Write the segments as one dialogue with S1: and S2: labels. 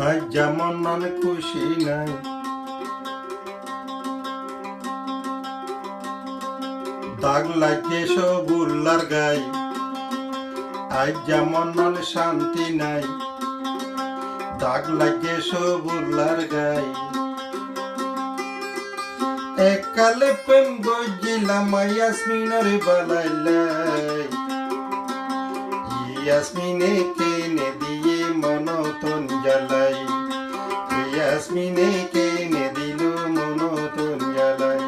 S1: আজ যেমন নান খুশি নাই, দাগ লাগে সব উল্লার গাই। আজ যেমন নান শান্তি নাই, দাগ লাগে সব উল্লার গাই। এককালে প্রেম গজিলাম ইয়াসমিনের বালাইলাই, ইয়াসমিনে কেনে দিয়ে মনতন জ্বালাই, ইয়াসমিনে কেনে দিল মনতন জ্বালাই।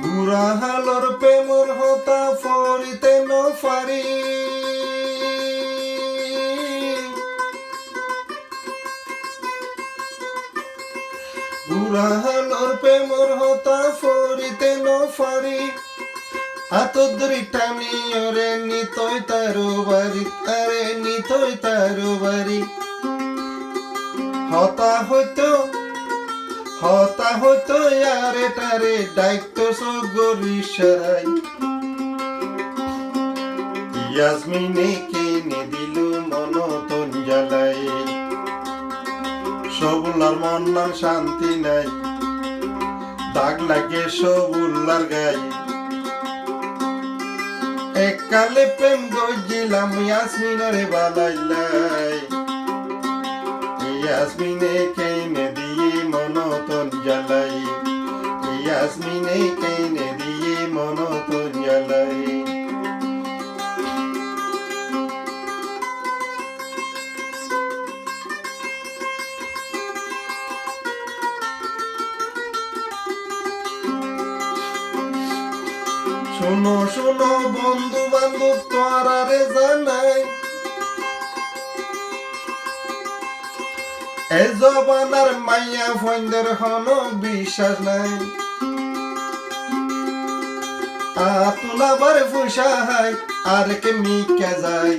S1: বুড়া হালর প্রেমর হতা ফরিতে নফারি, বুড়া হালর প্রেমর হতা ফরিতে নফারি। আতদ্রি টানি ওরে নিতই তারো বাড়ি, আরে নিতই তারো বাড়ি। হতা হইতো আরে তারে দায়িত্ব সগরি সারাই। ইয়াসমিনে কেনে দিল মনতন জ্বালাই, সবুলার মন নাম শান্তি নাই, দাগ লাগে সবুলার গাই। এককালে প্রেম গজিলাম ইয়াসমিনের বালাইলাই, ইয়াসমিনে কেনে দিয়ে মনতন জ্বালাই, ইয়াসমিনে কেনে দিয়ে মনতন জ্বালাই। শোনো শোনো বন্ধু বান্ধব তোরারে জানাই, এ জবানার মাইয়া ফন্দের হন বিশ্বাস নাই। আতুলাবার ফুসাহাই আর কে মিকা যায়,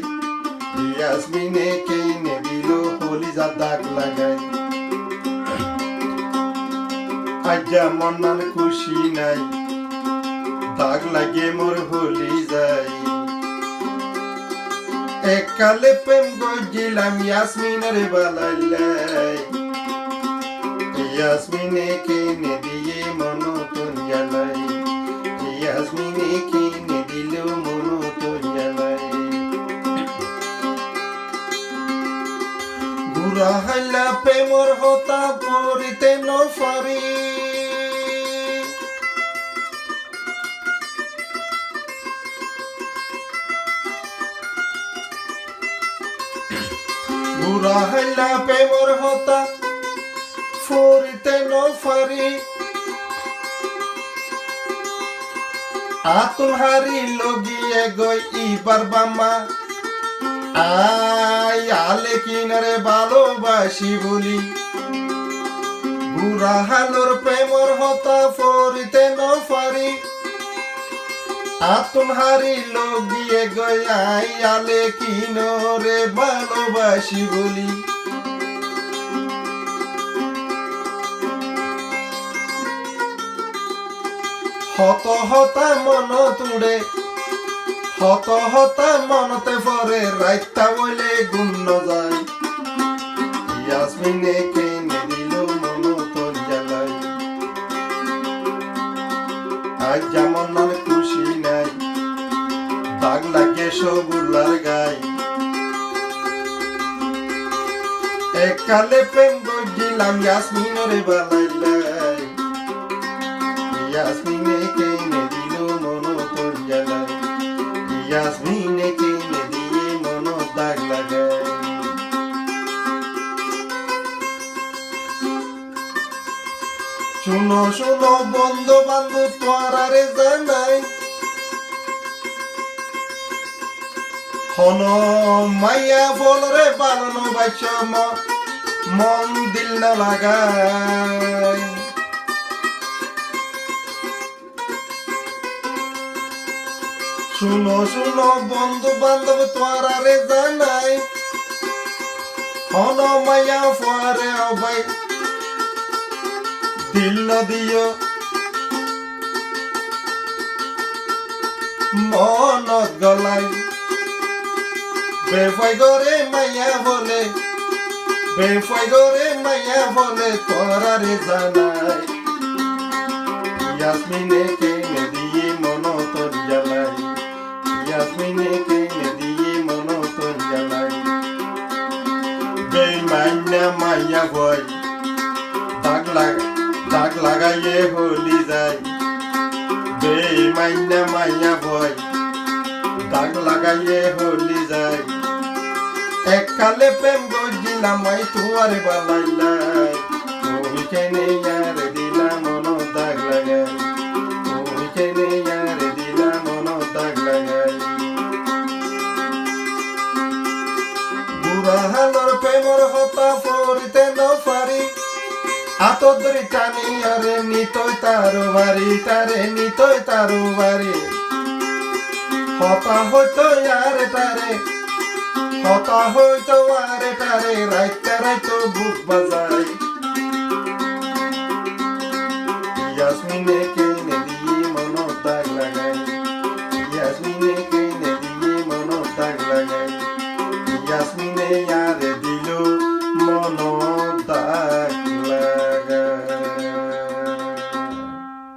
S1: ইয়াসমিনে কেনে দিল হলিজা দাগ লাগাই। আজ যেমন নান খুশি নাই, দাগ লাগে মোর হলি যাই। এককালে প্রেম গজিলাম ইয়াসমিনের বালাইলাই, ইয়াসমিনে কেনে দিয়ে মনতন জ্বালাই, ইয়াসমিনে কেনে দিল মনতন জ্বালাই। বুড়া হাইলা প্রেমর হতা পরিতে নফারি, বুড়া হাইলা প্রেমর হতা ফরিতে নফারি। আতুল হারি লগিয়ে গই ইবার বাম্মা, আই আলে কিনারে ভালোবাসি বলি। বুড়া হালোর প্রেমর হতা ফরিতে নফারি, আতুল হারি লগিয়ে গই আই আলে কিনরে ভালোবাসি বলি। হত হতা মন তুড়ে, হত হতা মনতে পরে রাইতা বলে গুণ যায়। ইয়াসমিনে কেনে দিল মনতন জ্বালাই, আজ যেমন নান খুশি নাই, দাগ লাগে সবুলার গাই। এককালে প্রেম গজিলাম ইয়াসমিনের বালাইলাই, ইয়াসমিনে কেনে দিল মনতন জ্বালাই, ইয়াসমিনে কেনে দিয়ে মন দাগ লাগাই। শুনো শুনো বন্ধু বান্ধব তোরারে জানাই, হন মাইয়া ফলরে পালন বাইশ মন দিল না লাগাই। শুনো শুনো বন্ধু বান্ধব তোরারে জানাই হন মায়া ফোয়ারে অবাই দিল ন দিও মনত গলাই বেফাই গরে মায়া বলে বেফাই গরে মায়া বলে তোরারে জানাই ইয়াসমিনে কেনে দিয়ে মনত জ্বালাই ইয়াসমিনে কেনে দিয়ে মনত জ্বালাই বেমাইনা মাইয়া ভয় দাগ লাগাইয়ে হলি যায় বেমাইনা মাইয়া ভয় দাগ লাগাইয়ে হলি যায় এককালে প্রেম গজিলাম আই তুয়ারে বালাইলাই তুমি কেনে ইয়ার দিলা মন দাগ লাগাই তুমি কেনে ইয়ার দিলা মন দাগ লাগাই বুড়া হালর প্রেমর হতা পড়িতে নপারি আতর ধরি টানি আরে নিতই তারো বাড়ি তারে নিতই তারো বাড়ি হতা হইতো আরে তারে হতা হইতো আরে তারে রাইতে রাইতো বুক বাজাই ইয়াসমিনে কেনে দিয়ে মন দাগ লাগাই ইয়াসমিনে কেনে দিয়ে মন দাগ লাগাই ইয়াসমিনে